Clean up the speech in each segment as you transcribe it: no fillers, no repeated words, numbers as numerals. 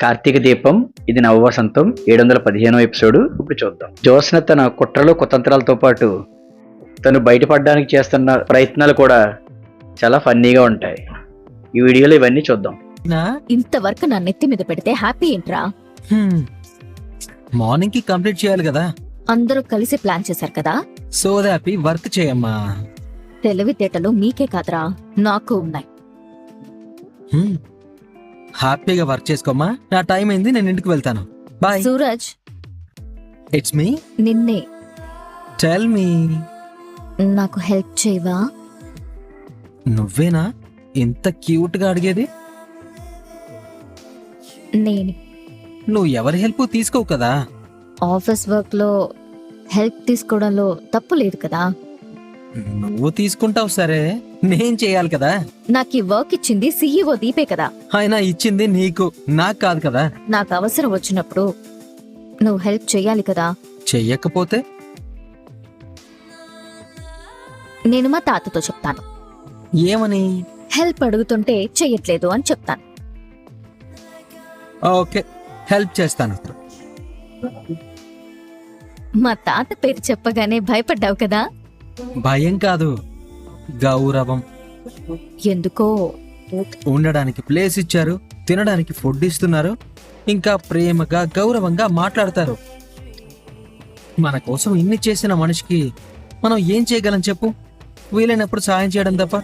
కార్తీక దీపం ఇది నవవసంతం 715వ ఎపిసోడ్ ఇప్పుడు చూద్దాం. జ్యోత్స్న తన కుట్రలు కుతంత్రాలతో పాటు తను బయటపడడానికి చేస్తున్న ప్రయత్నాలు కూడా చాలా ఫన్నీగా ఉంటాయి. ఈ వీడియోలో ఇవన్నీ చూద్దాం. ఇంతవరకు నా నెత్తి మీద పెడితే హ్యాపీ ఏంట్రా? మార్నింగ్ కి కంప్లీట్ చేయాలి కదా. అందరూ కలిసి ప్లాన్ చేశారు కదా. సో హ్యాపీ వర్క్ చేయమ్మా. తెలివితేటలు మీకే కాదురా, నాకు ఉన్నాయి. హ్యాపీగా వర్క్ చేసుకోమ్మా. నా టైం అయింది, నేను ఇంటికి వెళ్తాను. బాయ్. Suraj, it's me. నిన్నే. Tell me. నాకు హెల్ప్ చేయవా? నువ్వేనా ఇంత క్యూట్ గా అడిగేది? నేను నువ్వు ఎవరి హెల్ప్ తీసుకోవు కదా. ఆఫీస్ వర్క్ లో హెల్ప్ తీసుకోవడంలో తప్పు లేదు కదా. నువ్వు తీసుకుంటావు సరే, నేను చేయాలి కదా. నాకు ఈ వర్క్ ఇచ్చింది సీఈఓ దీపే కదా. ఆయన ఇచ్చింది నీకు, నాకు కాదు కదా. నాకు అవసరం వచ్చినప్పుడు నువ్వు హెల్ప్ చేయాలి కదా. చెయ్యకపోతే నేను మా తాతతో చెప్తాను. ఏమని? హెల్ప్ అడుగుతుంటే చెయ్యట్లేదు అని చెప్తాను. ఓకే, హెల్ప్ చేస్తాను. మా తాత పేరు చెప్పగానే భయపడ్డావు కదా. భయం కాదు, గౌరవం. ఎందుకో ఉండడానికి ప్లేస్ ఇచ్చారు, తినడానికి ఫుడ్ ఇస్తున్నారు, ఇంకా ప్రేమగా గౌరవంగా మాట్లాడతారు. మన కోసం ఇన్ని చేసిన మనిషికి మనం ఏం చేయగలం చెప్పు? వీలైనప్పుడు సాయం చేయడం తప్ప.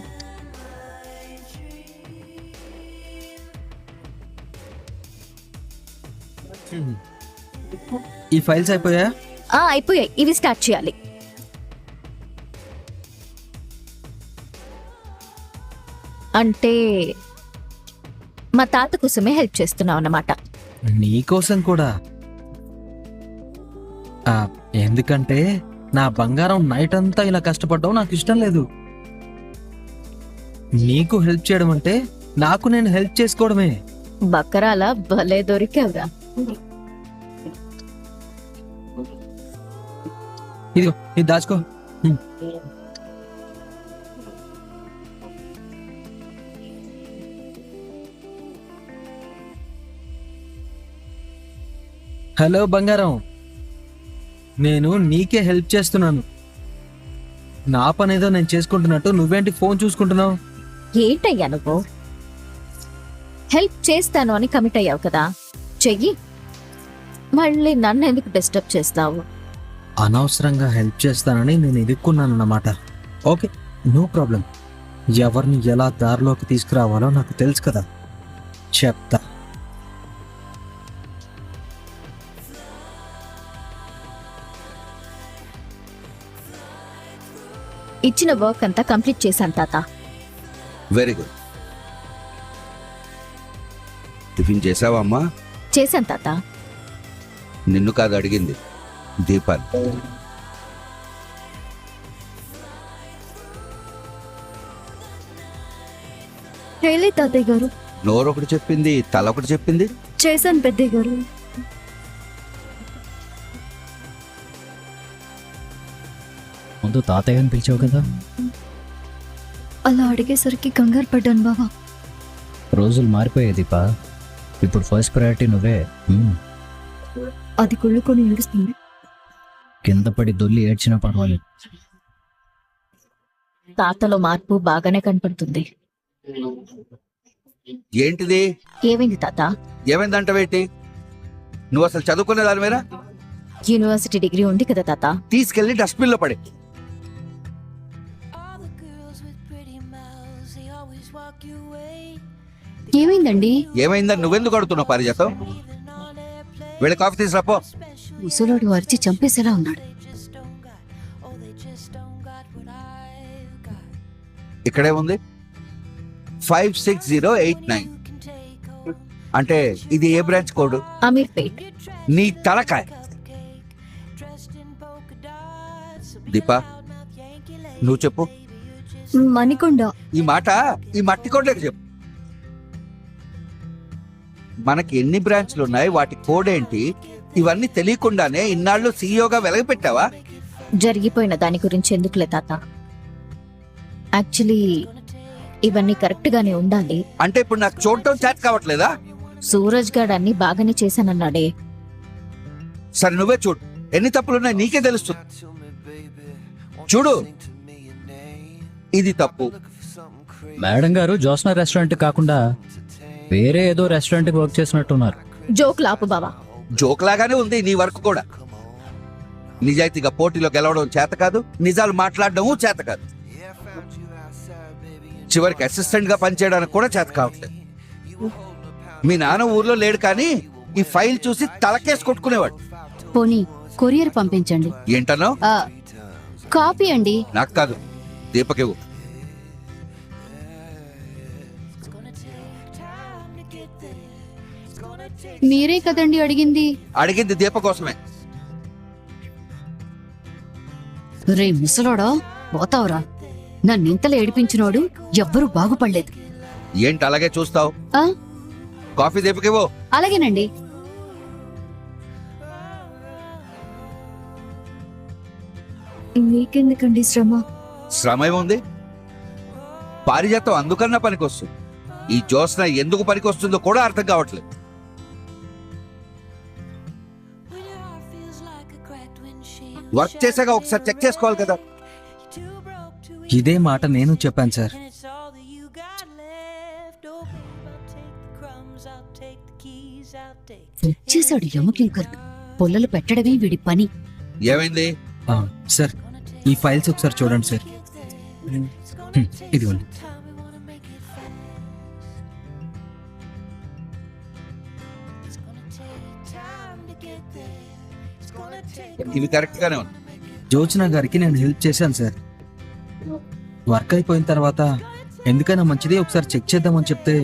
ఈ ఫైల్స్ అయిపోయా? అయిపోయాయి. ఇవి స్టార్ట్ చేయాలి. అంటే మా తాత కోసమే హెల్ప్ చేస్తున్నావు అన్నమాట. నీకోసం కూడా. ఎందుకంటే నా బంగారం నైట్ అంతా ఇలా కష్టపడడం నాకు ఇష్టం లేదు. నీకు హెల్ప్ చేయడం అంటే నాకు నేను హెల్ప్ చేసుకోవడమే. బక్కరాల భలే దొరికావురా. ఇదిగో, ఇది దాచుకో. హలో బంగారం, నేను నీకే హెల్ప్ చేస్తున్నాను. నా పనేదో నేను చేసుకుంటున్నట్టు నువ్వేంటి ఫోన్ చూసుకుంటున్నావు? ఏంటయ్యా నువ్వు? హెల్ప్ చేస్తాను అని కమిట్ అయ్యావు కదా, చెయ్యి. మళ్ళీ నన్ను ఎందుకు డిస్టర్బ్ చేస్తావు? అనవసరంగా హెల్ప్ చేస్తానని నేను ఎదుర్కొన్నాను అన్నమాట. Okay, no problem. ఎవరిని ఎలా దారిలోకి తీసుకురావాలో నాకు తెలుసు కదా, చెప్తా. ఇచ్చిన వర్క్ అంతా కంప్లీట్ చేశాను తాత. Very good. టిఫిన్ చేసావా అమ్మా? చేశాను తాత. నిన్ను కాదు అడిగింది, దీపాన్ని. తాతయ్య గారు. నోరొకటి చెప్పింది, తల ఒకటి చెప్పింది. చేశాను పెద్దయ్య గారు. ముందు తాతయ్య అని పిలిచావు కదా. అలా అడిగేసరికి కంగారు పడ్డాను బావా. రోజులు మారిపోయాయి దీప, ఇప్పుడు ఫస్ట్ ప్రయారిటీ నువ్వే. అది కుళ్ళుకొని ఏడుస్తుంది. కింద పడి దొల్లి ఏడ్చినా పర్వాలేదు. తాతలో మార్పు బాగానే కనపడుతుంది. ఏంటిది? ఏమైంది తాత? ఏమైందంటవేంటి? నువ్వు అసలు చదువుకునే దానివేనా? యూనివర్సిటీ డిగ్రీ ఉంది కదా తాత. తీసుకెళ్లి డస్ట్బిన్ లో పడే. ఏమైందండి? ఏమైందని నువ్వెందుకు అడుగుతున్నావు పారిజాతం? వీళ్ళ కాఫీ తీసుకురాపో. ముసలోడు అరిచి చంపేసేలా ఉన్నాడు. ఇక్కడే ఉంది 56089. అంటే ఇది ఏ బ్రాంచ్ కోడ్? అమీర్పేట్. నీ తలకాయ. దీపా, నువ్వు చెప్పు. మణికొండ. ఈ మట్టి కోడ్లకు చెప్పు. మనకి ఎన్ని బ్రాంచ్లు ఉన్నాయి, వాటి కోడ్ ఏంటి, ఇవన్నీ తెలియకుండానే ఇన్నాళ్ళు సీఈఓగా వెలగపెట్టావా? జరిగిపోయిన దాని గురించి ఎందుకులే తాత. యాక్చువల్లీ ఇవన్నీ కరెక్ట్ గానే ఉండాలి. అంటే ఇప్పుడు నాకు చూడటం చేత కావట్లేదా? సూరజ్ గాడు అన్ని బాగానే చేశానన్నాడే. సరే నువ్వే చూడు, ఎన్ని తప్పులున్నాయి నీకే తెలుస్తుంది. చూడు, ఇది తప్పు. మేడం గారు జోస్నా రెస్టారెంట్ కాకుండా వేరే ఏదో రెస్టారెంట్కి వర్క్ చేసినట్టున్నారు. జోక్ లాపు బావా. జోక్ లాగానే ఉంది నీ వర్క్ కూడా. నిజాయితీగా పోటీలో గెలవడం చేత కాదు, నిజాలు మాట్లాడడం చేత కాదు, చివరికి అసిస్టెంట్ గా పనిచేయడానికి కూడా చేత కావట్లేదు. మీ నాన్న ఊర్లో లేడు కానీ ఈ ఫైల్ చూసి తలకేసి కొట్టుకునేవాడు. పోనీ కొరియర్ పంపించండి. ఏంటనో? కాపీ అండి. నాకు కాదు, దీపకివ్వు. మీరే కదండి అడిగింది. అడిగింది దీప కోసమే. రే ముసలోడా, పోతావురా. నన్నింతలో ఏడిపించినోడు ఎవ్వరూ బాగుపడలేదు. ఏంటి అలాగే చూస్తావు? ఆ, కాఫీ దీపకివ్వు. అలాగేనండి. మీకెందుకండి శ్రమ? శ్రమ ఏముంది? పారిజాతం అందుకన్నా పనికొస్తుంది. ఈ జ్యోత్స్న ఎందుకు పనికొస్తుందో కూడా అర్థం కావట్లేదు. వర్క్ చేశాక ఒకసారి చెక్ చేసుకోవాలి కదా. ఇదే మాట నేను చెప్పాను సార్. వచ్చేసాడు యమకింకర్. పొల్లలు పెట్టడమే వీడి పని. ఏమైంది? సార్ ఈ ఫైల్స్ ఒకసారి చూడండి సార్. ఇదిగోండి. ఇవి కరెక్ట్ గానే ఉంది. జ్యోత్స్న గారికి నేను హెల్ప్ చేశాను సార్. వర్క్ అయిపోయిన తర్వాత ఎందుకైనా మంచిది ఒకసారి చెక్ చేద్దామని చెప్తే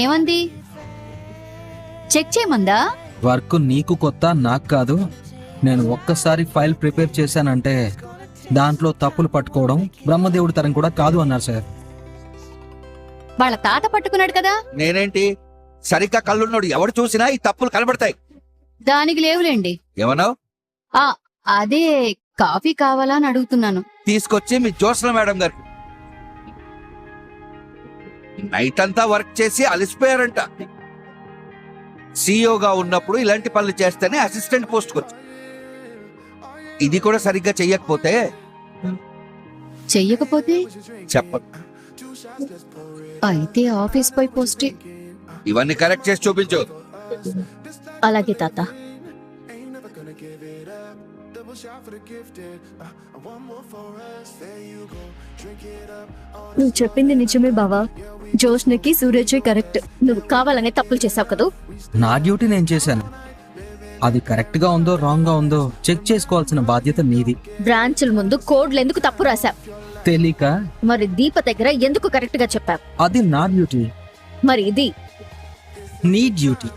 ఏమంది? చెక్ చేయమందా? వర్క్ నీకు కొత్త, నాకు కాదు. నేను ఒక్కసారి ఫైల్ ప్రిపేర్ చేశానంటే దాంట్లో తప్పులు పట్టుకోవడం బ్రహ్మదేవుడి తరం కూడా కాదు అన్నారు సార్. వాళ్ళ తాత పట్టుకున్నాడు కదా. నేనేంటి, సరిగ్గా కళ్ళున్నోడు ఎవడు చూసినా ఈ తప్పులు కనబడతాయి. దానికి లేవులేండి. ఏమన్నావు? అదే కాఫీ కావాలా అని అడుగుతున్నాను. తీసుకొచ్చి మీ జ్యోత్స్న మేడం గారికి. నైట్ అంతా వర్క్ చేసి అలసిపోయారంట. సిఇఓగా ఉన్నప్పుడు ఇలాంటి పనులు చేస్తేనే అసిస్టెంట్ పోస్ట్ కొచ్చు. ఇది కూడా సరిగ్గా చెయ్యకపోతే చెప్ప. అయితే ఆఫీస్ పై పోస్టే. ఇవన్నీ కరెక్ట్ చేసి చూపించు. అలాగే తాత. నువ్వు చెప్పింది నిజమే బావా. జోష్నకి సూరజ్ కరెక్ట్. నువ్వు కావాలనే తప్పులు చేసావు కదూ. నా డ్యూటీ నేను చేశాను. అది కరెక్ట్ గా ఉందో రాంగ్ గా ఉందో చెక్ చేసుకోవాల్సిన బాధ్యత నీది. బ్రాంచుల ముందు కోడ్లు ఎందుకు తప్పు రాసావు? తెలియక. మరి దీప దగ్గర ఎందుకు కరెక్ట్ గా చెప్పావు? అది నా డ్యూటీ. మరి ఇది నీ డ్యూటీ.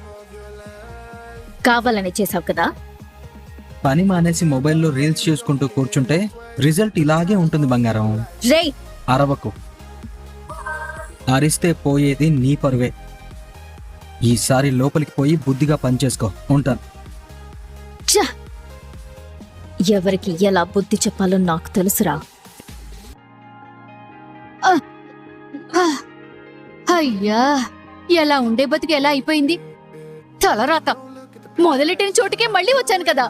కావాలని చేసావు కదా. పని మానేసి మొబైల్లో రీల్స్ చూసుకుంటూ కూర్చుంటే రిజల్ట్ ఇలాగే ఉంటుంది బంగారం. రేయ్, అరవకు. అరిస్తే పోయేది నీ పరువే. ఈసారి లోపలికి పోయి బుద్ధిగా పనిచేసుకో. ఉంటాను. ఛ! ఎవరికి ఎలా బుద్ధి చెప్పాలో నాకు తెలుసురా. అయ్యా, ఎలా ఉండే బతుకు ఎలా అయిపోయింది. తలరాత. మొదలెట్టిన చోటుకే మళ్ళీ వచ్చాను కదా.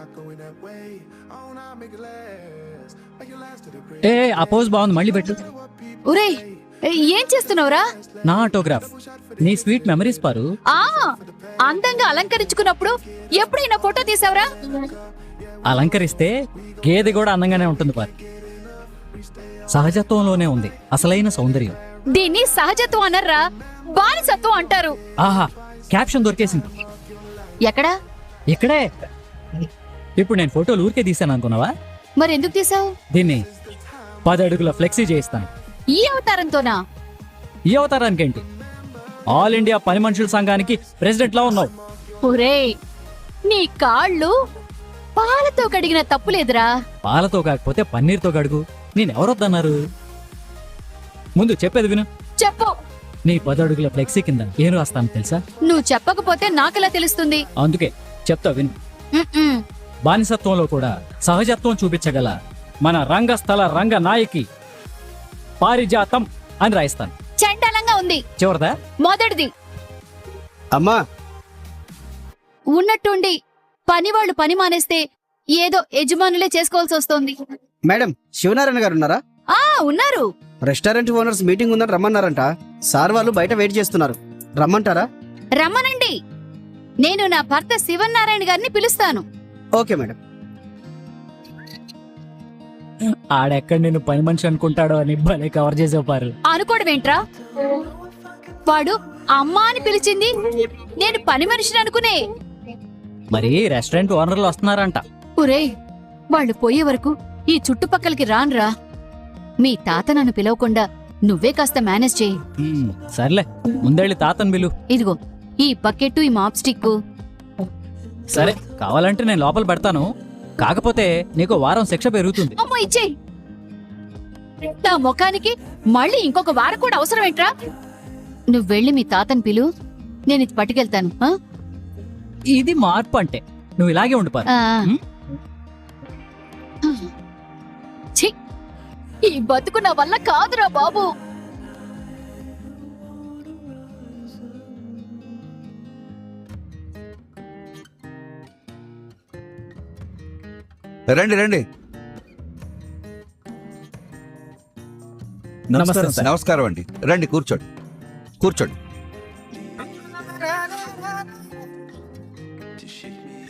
ఆ పోజ్ బాగుంది, మళ్ళీ పెట్టు. ఒరే, ఏం చేస్తున్నావురా? నా ఆటోగ్రాఫ్. నీ స్వీట్ మెమరీస్ పారు. అందంగా అలంకరించుకున్నప్పుడు ఎప్పుడైనా ఫోటో తీసావురా? అలంకరిస్తే గేదె కూడా అందంగానే ఉంటుంది పారు. సహజత్వంలోనే ఉంది అసలైన సౌందర్యం. దీన్ని సహజత్వం అనర్రా, బానిసత్వం అంటారు. ఆహా, క్యాప్షన్ దొరికేసింది. ఎక్కడా? ఇక్కడే. ఇప్పుడు నేను ఫోటోలు ఊరికే తీసాను అనుకున్నావా? మరెందుకు తీసావు? దీన్ని 10 అడుగుల ఫ్లెక్సీ చేయిస్తాను. ఈ అవతారంతోనా? ఈ అవతారానికి ఏంటి, ఆల్ ఇండియా పని మనుషుల సంఘానికి ప్రెసిడెంట్ లా ఉన్నావు. ఒరేయ్, నీ కాళ్ళు పాలతో కడిగిన తప్పులేదురా. పాలతో కాకపోతే పన్నీర్తో కడుగు. నేనెవరొద్దన్నారు? ముందు చెప్పేది విను. చెప్పు. నీ 10 అడుగుల ఫ్లెక్సీ కింద ఏం రాస్తాను తెలుసా? నువ్వు చెప్పకపోతే నాకెలా తెలుస్తుంది? అందుకే చెప్తా విను. మ్మ్. బానిసత్వంలో కూడా సహజత్వం చూపించగల మన రంగస్థల రంగ నాయకి పారిజాతం అని రాయిస్తాను. చండాలంగా ఉంది. చివరిదా? మొదటిది. అమ్మా ఉన్నట్టుండి పని వాళ్ళు పని మానేస్తే ఏదో యజమానులే చేసుకోవాల్సి వస్తోంది. మేడం, శివనారాయణ గారు ఉన్నారా? ఆ ఉన్నారు. రెస్టారెంట్ ఓనర్స్ మీటింగ్ ఉందని రమ్మన్నారంట. సార్ వాళ్ళు బయట వెయిట్ చేస్తున్నారు. రమ్మంటారా? రమ్మనండి. నేను నా భర్త శివనారాయణ గారిని పిలుస్తాను. Okay madam. ఆడెక్కడ నేను పని మనిషి అనుకుంటాడో అని భలే కవర్ చేసేవారు. అనుకోవడం ఏంట్రా? వాడు అమ్మా అని పిలిచింది నేను పని మనిషిని అనుకునే. మరి రెస్టారెంట్ ఓనర్లు వస్తున్నారంట. ఒరేయ్, వాళ్ళు పోయే వరకు ఈ చుట్టుపక్కలకి రాన్రా. మీ తాత నన్ను పిలవకుండా నువ్వే కాస్త మేనేజ్ చేయి. సర్లే, ముందెళ్ళి తాతను బిలు. ఇదిగో ఈ బకెట్టు, ఈ మాప్ స్టిక్. సరే, కావాలంటే నేను లోపల పెడతాను. కాకపోతే నీకు వారం శిక్ష పెరుగుతుంది. అమ్మో ఇచ్చేయి. నా ముఖానికి మళ్ళీ ఇంకొక వారం కూడా అవసరం ఏంట్రా? నువ్వు వెళ్ళి మీ తాతని పిలు, నేను ఇది పట్టుకెళ్తాను. ఆ? ఇది మార్పు అంటే నువ్వు ఇలాగే ఉండిపోరు. ఆ. ఛీ, ఈ బతుకు నా వల్ల కాదురా బాబు. రండి రండి. నమస్కారం సార్. నమస్కారం అండి. రండి, కూర్చోండి కూర్చోండి.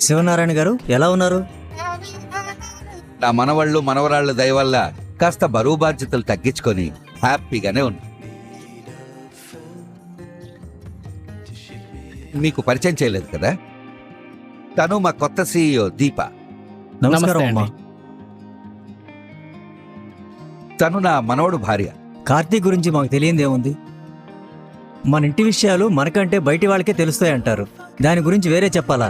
శివనారాయణ గారు ఎలా ఉన్నారు? నా మనవాళ్ళు మనవరాళ్ళ దయ వల్ల కాస్త బరువు బాధ్యతలు తగ్గించుకొని హ్యాపీగానే ఉన్నా. మీకు పరిచయం చేయలేదు కదా, తను మా కొత్త CEO దీప. నమస్కారం అమ్మా. తను నా మనవడు భార్య. కార్తీక్ గురించి మాకు తెలియందేముంది? మన ఇంటి విషయాలు మనకంటే బయటి వాళ్ళకే తెలుస్తాయంటారు. దాని గురించి వేరే చెప్పాలా?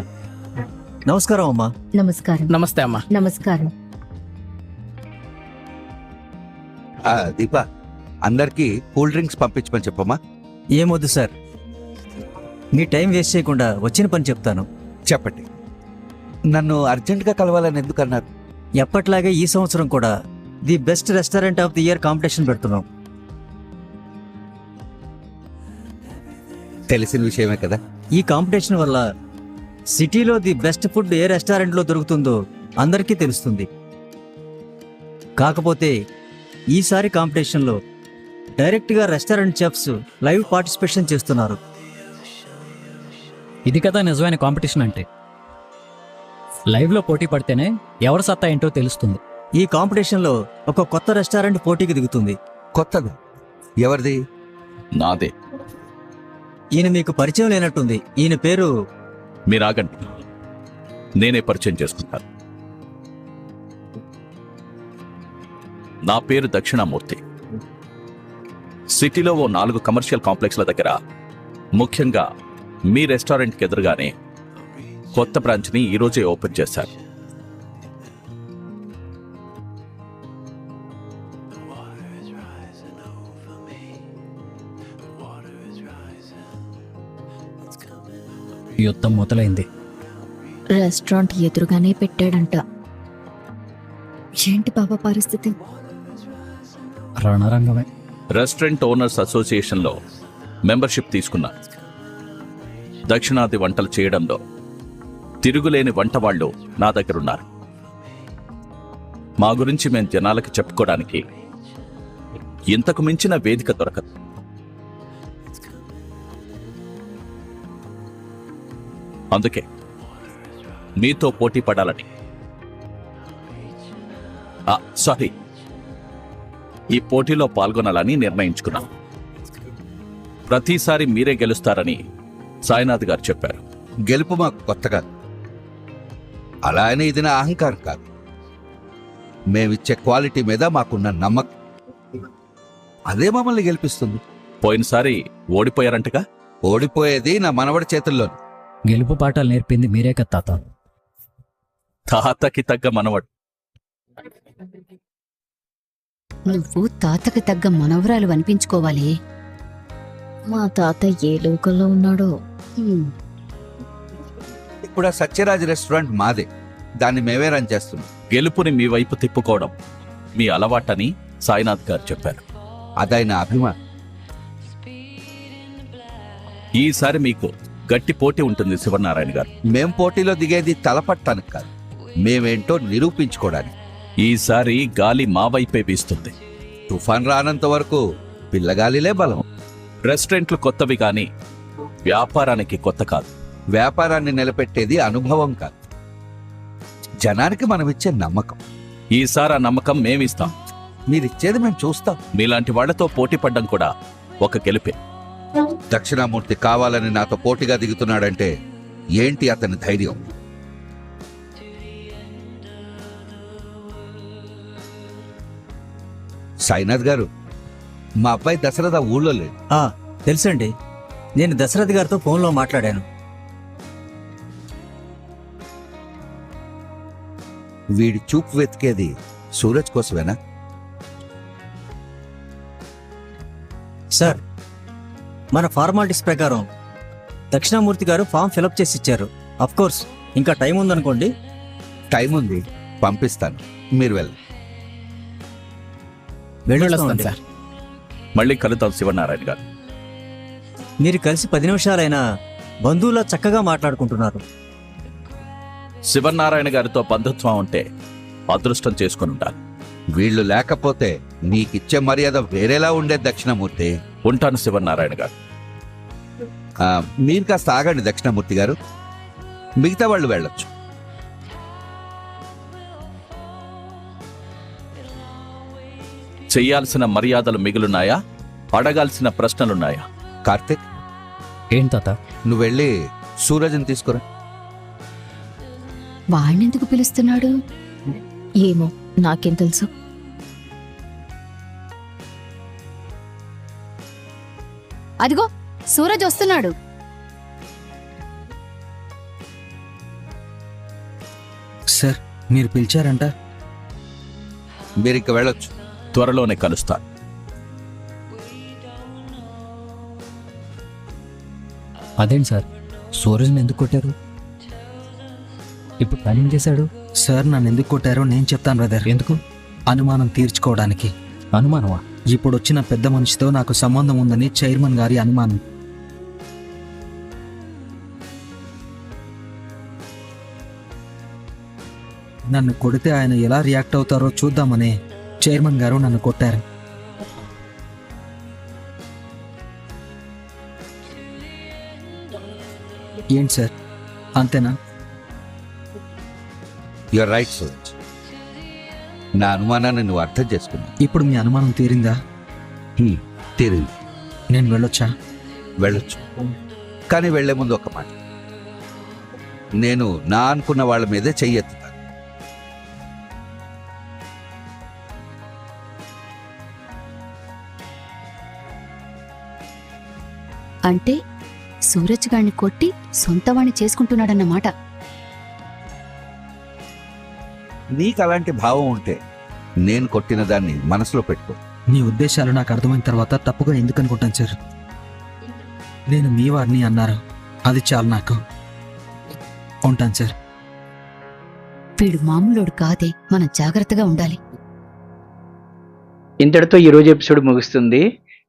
నమస్కారం అమ్మా. నమస్కారం. నమస్తే అమ్మా. నమస్కారం. దీప, అందరికీ కూల్ డ్రింక్స్ పంపించమని చెప్పమ్మా. ఏమొద్దు సార్, మీ టైం వేస్ట్ చేయకుండా వచ్చిన పని చెప్తాను. చెప్పండి. నన్ను అర్జెంటుగా కలవాలని ఎందుకన్నారు? ఎప్పట్లాగే ఈ సంవత్సరం కూడా the best restaurant of the year competition పెడుతున్నాం. తెలిసిన విషయమే కదా. ఈ కాంపిటీషన్ వల్ల సిటీలో ది బెస్ట్ ఫుడ్ ఏ రెస్టారెంట్లో దొరుకుతుందో అందరికీ తెలుస్తుంది. కాకపోతే ఈసారి కాంపిటీషన్లో డైరెక్ట్గా రెస్టారెంట్ చెఫ్స్ లైవ్ పార్టిసిపేషన్ చేస్తున్నారు. ఇది కదా నిజమైన కాంపిటీషన్ అంటే. లైవ్ లో పోటీ పడితేనే ఎవరి సత్తా ఏంటో తెలుస్తుంది. ఈ కాంపిటీషన్లో ఒక కొత్త రెస్టారెంట్ పోటీకి దిగుతుంది. కొత్తగా? ఎవరిది? నాదే. ఈయన మీకు పరిచయం లేనట్టుంది. ఈయన పేరు... మీరాగండి, నేనే పరిచయం చేసుకుంటాను. నా పేరు దక్షిణామూర్తి. సిటీలో ఓ 4 కమర్షియల్ కాంప్లెక్స్ల దగ్గర, ముఖ్యంగా మీ రెస్టారెంట్కి ఎదురుగానే కొత్త బ్రాంచ్ని ఈరోజే ఓపెన్ చేశారు. యుద్ధం మొదలైంది. రెస్టారెంట్ ఎదురుగానే పెట్టాడంట. ఏంటి బాబా పరిస్థితి? రణరంగమే. రెస్టారెంట్ ఓనర్స్ అసోసియేషన్లో మెంబర్షిప్ తీసుకున్నా. దక్షిణాది వంటలు చేయడంలో తిరుగులేని వంట వాళ్ళు నా దగ్గరున్నారు. మా గురించి మేం జనాలకి చెప్పుకోవడానికి ఇంతకు మించిన వేదిక దొరకదు. అందుకే మీతో పోటీ పడాలని, సారీ, ఈ పోటీలో పాల్గొనాలని నిర్ణయించుకున్నాం. ప్రతిసారి మీరే గెలుస్తారని సాయినాథ్ గారు చెప్పారు. గెలుపు మాకు కొత్త కాదు. అలా అని ఇది నా అహంకారం కాదు. మేమిచ్చే క్వాలిటీ మీద మాకున్న నమ్మకం, అదే మమ్మల్ని గెలిపిస్తుంది. పోయినసారి ఓడిపోయారంటగా? ఓడిపోయేది నా మనవడి చేతుల్లో. గెలుపు పాఠాలు నేర్పింది మీరే కదా తాత. తాతకి తగ్గ మనవడు. నువ్వు తాతకి తగ్గ మనవరాలు అనిపించుకోవాలి. మా తాత ఏ లోకంలో ఉన్నాడో. ఇప్పుడు ఆ సత్యరాజ్ రెస్టారెంట్ మాదే. దాన్ని మేమే రన్ చేస్తున్నాం. గెలుపుని మీ వైపు తిప్పుకోవడం మీ అలవాటని సాయినాథ్ గారు చెప్పారు. అదైన అభిమానం. ఈసారి మీకు గట్టి పోటీ ఉంటుంది శివనారాయణ గారు. మేం పోటీలో దిగేది తలపట్టానికి కాదు, మేమేంటో నిరూపించుకోవడానికి. ఈసారి గాలి మా వైపే వీస్తుంది. తుఫాన్ రానంత వరకు పిల్లగాలిలే బలం. రెస్టారెంట్లు కొత్తవి కానీ వ్యాపారానికి కొత్త కాదు. వ్యాపారాన్ని నిలబెట్టేది అనుభవం కాదు, జనానికి మనమిచ్చే నమ్మకం. ఈసారి ఆ నమ్మకం మేమిస్తాం. మీరిచ్చేది మేము చూస్తాం. మీలాంటి వాళ్లతో పోటీ పడ్డం కూడా ఒక గెలుపే. దక్షిణామూర్తి కావాలని నాతో పోటీగా దిగుతున్నాడంటే ఏంటి అతని ధైర్యం? సాయినాథ్ గారు, మా అబ్బాయి దశరథ ఊళ్ళో లేడు. తెలుసండి, నేను దశరథ్ గారితో ఫోన్లో మాట్లాడాను. వీడి చూపు వెతికేది సూరజ్ కోసమేనా? సార్, మన ఫార్మాలిటీస్ ప్రకారం దక్షిణామూర్తి గారు ఫామ్ ఫిలప్ చేసి ఇచ్చారు. అఫ్ కోర్స్ ఇంకా టైం ఉందనుకోండి. టైం ఉంది, పంపిస్తాను, మీరు వెళ్ళండి. వెళ్ళొస్తామండి. మళ్ళీ కలుద్దాం శివనారాయణ గారు. మీరు కలిసి 10 నిమిషాలైనా బంధువులా చక్కగా మాట్లాడుకుంటున్నారు. శివనారాయణ గారితో బంధుత్వం ఉంటే అదృష్టం చేసుకుని ఉండాలి. వీళ్ళు లేకపోతే నీకిచ్చే మర్యాద వేరేలా ఉండేది దక్షిణామూర్తి. ఉంటాను శివనారాయణ గారు. మీరు కాస్త ఆగండి దక్షిణామూర్తి గారు, మిగతా వాళ్ళు వెళ్ళొచ్చు. చెయ్యాల్సిన మర్యాదలు మిగులున్నాయా? అడగాల్సిన ప్రశ్నలున్నాయా? కార్తిక్, ఏం తాత? నువ్వు వెళ్ళి సూరజ్ని తీసుకురా. వాణ్ణెందుకు పిలుస్తున్నాడు ఏమో, నాకేం తెలుసు. అదిగో సూరజ్ వస్తున్నాడు. సార్, మీరు పిలిచారంట. మీరు ఇంక వెళ్ళొచ్చు. త్వరలోనే కలుస్తాను. అదేంటి సార్, సూరజ్ని ఎందుకు కొట్టారు? ఇప్పుడు ప్లానింగ్ చేశాడు. సార్, నన్ను ఎందుకు కొట్టారో నేను చెప్తాను బ్రదర్. ఎందుకు? అనుమానం తీర్చుకోవడానికి. అనుమానమా? ఇప్పుడు వచ్చిన పెద్ద మనిషితో నాకు సంబంధం ఉందని చైర్మన్ గారి అనుమానం. నన్ను కొడితే ఆయన ఎలా రియాక్ట్ అవుతారో చూద్దామని చైర్మన్ గారు నన్ను కొట్టారు. ఏంటి సార్, అంతేనా? యూర్ రైట్ సూరజ్, నా అనుమానాన్ని నువ్వు అర్థం చేసుకున్నావు. ఇప్పుడు మీ అనుమానం తీరిందా? తీరింది. నేను వెళ్ళొచ్చా? వెళ్ళొచ్చు, కానీ వెళ్లే ముందు ఒక మాట. నేను నా అనుకున్న వాళ్ళ మీదే చెయ్యెత్తుతాను. అంటే సూరజ్ గారిని కొట్టి సొంతవాణ్ణి చేసుకుంటున్నాడన్నమాట. నీకు అలాంటి భావం ఉంటే నేను కొట్టిన దాన్ని మనసులో పెట్టుకో. మీ ఉద్దేశాలు నాకు అర్థమైన తర్వాత తప్పుగా ఎందుకు అనుకుంటాను సార్? నేను మీ వారిని అన్నారు, అది చాలు నాకు. ఉంటాను సార్. వీడు మామూలోడు కాదే, మనం జాగ్రత్తగా ఉండాలి. ఇంతటితో ఈ రోజు ఎపిసోడ్ ముగుస్తుంది.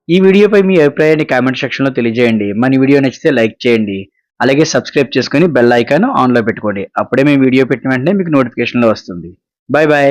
ఈ వీడియోపై మీ అభిప్రాయాన్ని కామెంట్ సెక్షన్లో తెలియజేయండి. మన వీడియో నచ్చితే లైక్ చేయండి, అలాగే సబ్స్క్రైబ్ చేసుకొని బెల్ ఐకాన్ ఆన్లో పెట్టుకోండి. అప్పుడే మేము వీడియో పెట్టిన వెంటనే మీకు నోటిఫికేషన్లో వస్తుంది. Bye bye.